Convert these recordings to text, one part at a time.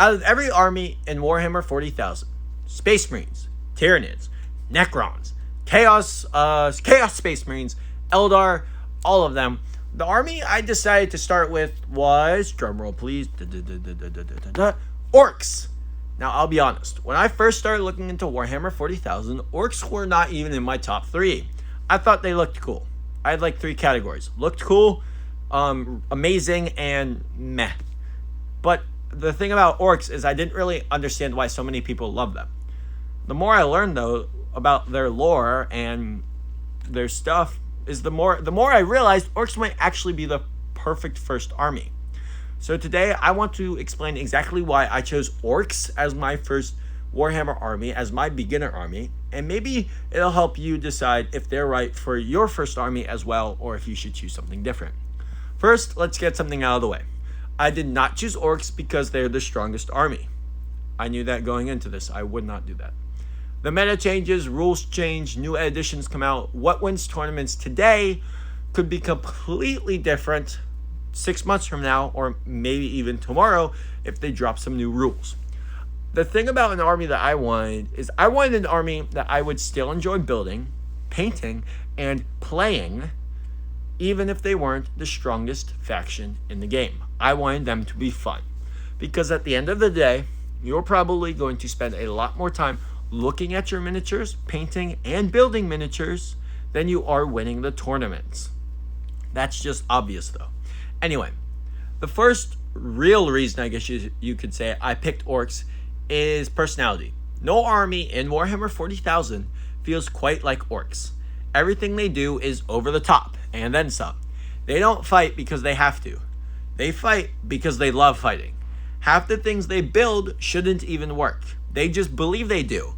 Out of every army in Warhammer 40,000, Space Marines, Tyranids, Necrons, Chaos Space Marines, Eldar, all of them, the army I decided to start with was, drumroll please, Orks. Now, I'll be honest. When I first started looking into Warhammer 40,000, Orks were not even in my top 3. I thought they looked cool. I had like 3 categories. Looked cool, amazing, and meh. But the thing about Orks is I didn't really understand why so many people love them. The more I learned, though, about their lore and their stuff, is the more I realized Orks might actually be the perfect first army. So today, I want to explain exactly why I chose Orks as my first Warhammer army, as my beginner army, and maybe it'll help you decide if they're right for your first army as well, or if you should choose something different. First, let's get something out of the way. I did not choose Orks because they're the strongest army. I knew that going into this. I would not do that. The meta changes, rules change, new editions come out. What wins tournaments today could be completely different 6 months from now, or maybe even tomorrow if they drop some new rules. The thing about an army that I wanted is I wanted an army that I would still enjoy building, painting, and playing, even if they weren't the strongest faction in the game. I wanted them to be fun, because at the end of the day, you're probably going to spend a lot more time looking at your miniatures, painting, and building miniatures than you are winning the tournaments. That's just obvious, though. Anyway, the first real reason I guess you could say I picked Orks is personality. No army in Warhammer 40,000 feels quite like Orks. Everything they do is over the top, and then some. They don't fight because they have to. They fight because they love fighting. Half the things they build shouldn't even work. They just believe they do.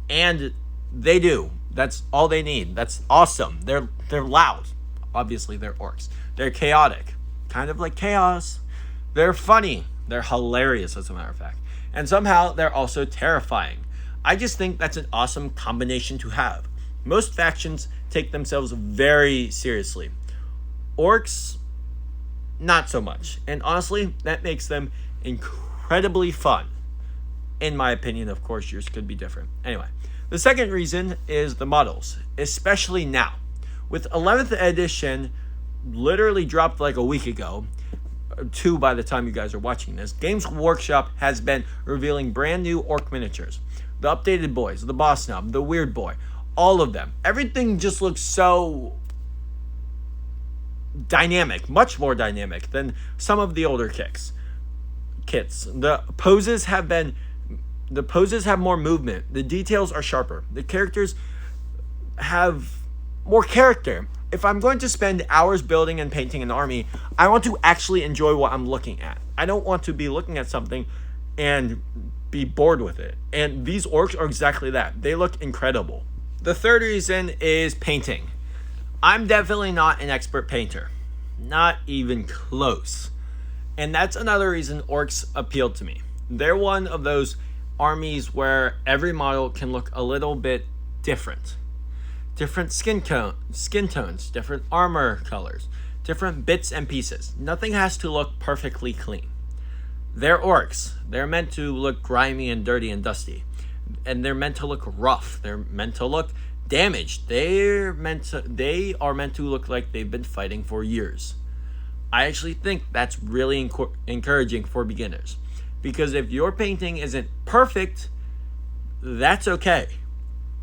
And they do. That's all they need. That's awesome. They're loud. Obviously, they're Orks. They're chaotic. Kind of like chaos. They're funny. They're hilarious, as a matter of fact. And somehow, they're also terrifying. I just think that's an awesome combination to have. Most factions take themselves very seriously. Orks, not so much. And honestly, that makes them incredibly fun. In my opinion, of course, yours could be different. Anyway, the second reason is the models, especially now. With 11th edition literally dropped like a week ago, 2 by the time you guys are watching this, Games Workshop has been revealing brand new Ork miniatures. The updated boys, the boss snob, the weird boy, all of them. Everything just looks so dynamic, much more dynamic than some of the older kits. The poses have more movement. The details are sharper. The characters have more character. If I'm going to spend hours building and painting an army, I want to actually enjoy what I'm looking at. I don't want to be looking at something and be bored with it. And these Orks are exactly that. They look incredible. The third reason is painting. I'm definitely not an expert painter. Not even close. And that's another reason Orks appealed to me. They're one of those armies where every model can look a little bit different. Different skin tones, different armor colors, different bits and pieces. Nothing has to look perfectly clean. They're Orks. They're meant to look grimy and dirty and dusty. And they're meant to look rough. They're meant to look damaged. They are meant to look like they've been fighting for years. I actually think that's really encouraging for beginners. Because if your painting isn't perfect, that's okay.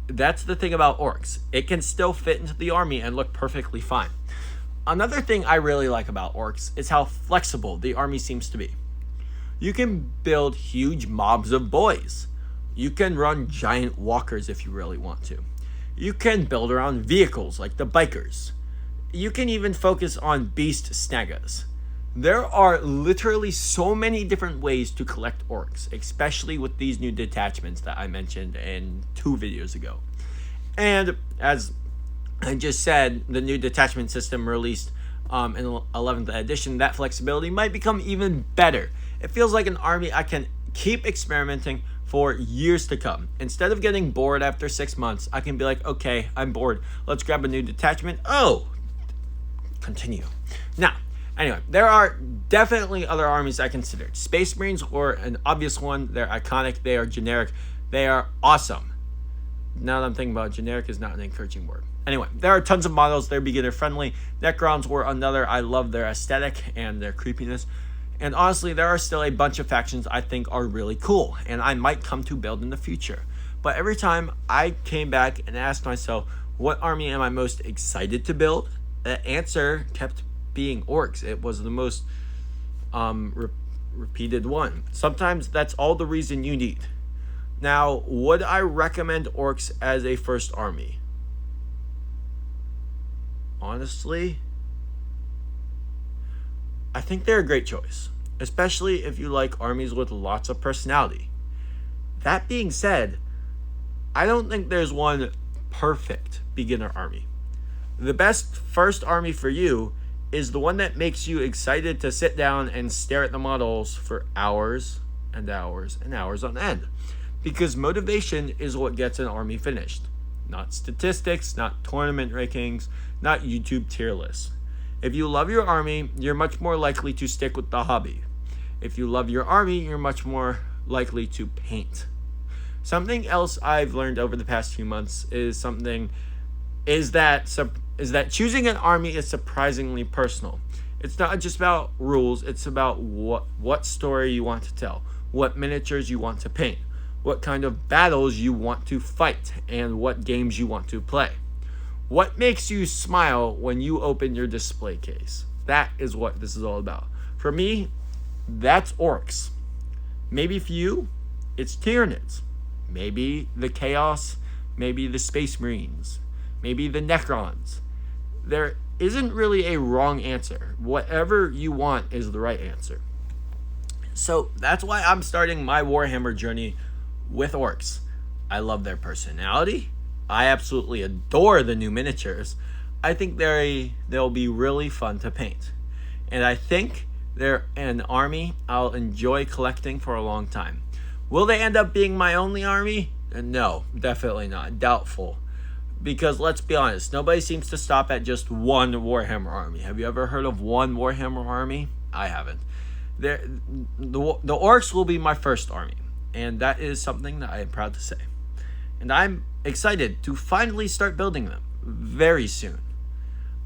That's the thing about Orks. It can still fit into the army and look perfectly fine. Another thing I really like about Orks is how flexible the army seems to be. You can build huge mobs of boys. You can run giant walkers if you really want to. You can build around vehicles like the bikers. You can even focus on beast snagas. There are literally so many different ways to collect Orks, especially with these new detachments that I mentioned in 2 videos ago. And as I just said, the new detachment system released in 11th edition, that flexibility might become even better. It feels like an army I can keep experimenting for years to come. Instead of getting bored after 6 months, I can be like, okay, I'm bored. Let's grab a new detachment. Oh, continue. Now, Anyway, there are definitely other armies I considered. Space Marines were an obvious one. They're iconic. They are generic. They are awesome. Now that I'm thinking about it, generic is not an encouraging word. Anyway, there are tons of models. They're beginner friendly. Necrons were another. I love their aesthetic and their creepiness. And honestly, there are still a bunch of factions I think are really cool, and I might come to build in the future. But every time I came back and asked myself, what army am I most excited to build? The answer kept being Orks. It was the most repeated one. Sometimes that's all the reason you need. Now, would I recommend Orks as a first army? Honestly, I think they're a great choice, especially if you like armies with lots of personality. That being said, I don't think there's one perfect beginner army. The best first army for you is the one that makes you excited to sit down and stare at the models for hours and hours and hours on end. Because motivation is what gets an army finished. Not statistics, not tournament rankings, not YouTube tier lists. If you love your army, you're much more likely to stick with the hobby. If you love your army, you're much more likely to paint. Something else I've learned over the past few months is that choosing an army is surprisingly personal. It's not just about rules, it's about what story you want to tell, what miniatures you want to paint, what kind of battles you want to fight, and what games you want to play. What makes you smile when you open your display case? That is what this is all about. For me, that's Orks. Maybe for you, it's Tyranids. Maybe the Chaos, maybe the Space Marines, maybe the Necrons. There isn't really a wrong answer. Whatever you want is the right answer. So that's why I'm starting my Warhammer journey with Orks. I love their personality. I absolutely adore the new miniatures. I think they'll be really fun to paint. And I think they're an army I'll enjoy collecting for a long time. Will they end up being my only army? No, definitely not. Doubtful. Because let's be honest, nobody seems to stop at just one Warhammer army. Have you ever heard of one Warhammer army? I haven't. The Orks will be my first army. And that is something that I am proud to say. And I'm excited to finally start building them very soon.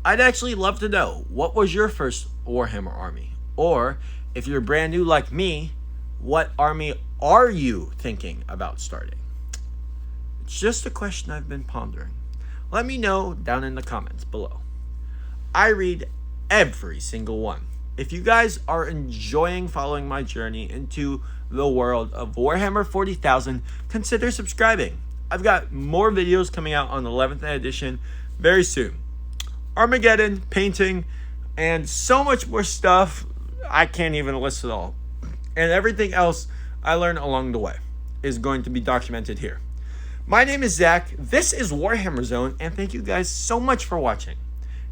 I'd actually love to know, what was your first Warhammer army? Or, if you're brand new like me, what army are you thinking about starting? It's just a question I've been pondering. Let me know down in the comments below. I read every single one. If you guys are enjoying following my journey into the world of Warhammer 40,000, consider subscribing. I've got more videos coming out on the 11th edition very soon. Armageddon, painting, and so much more stuff. I can't even list it all. And everything else I learned along the way is going to be documented here. My name is Zach. This is Warhammer Zone, and thank you guys so much for watching.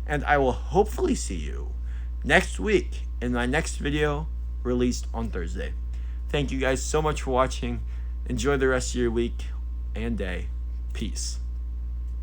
And I will hopefully see you next week in my next video released on Thursday. Thank you guys so much for watching. Enjoy the rest of your week and day. Peace.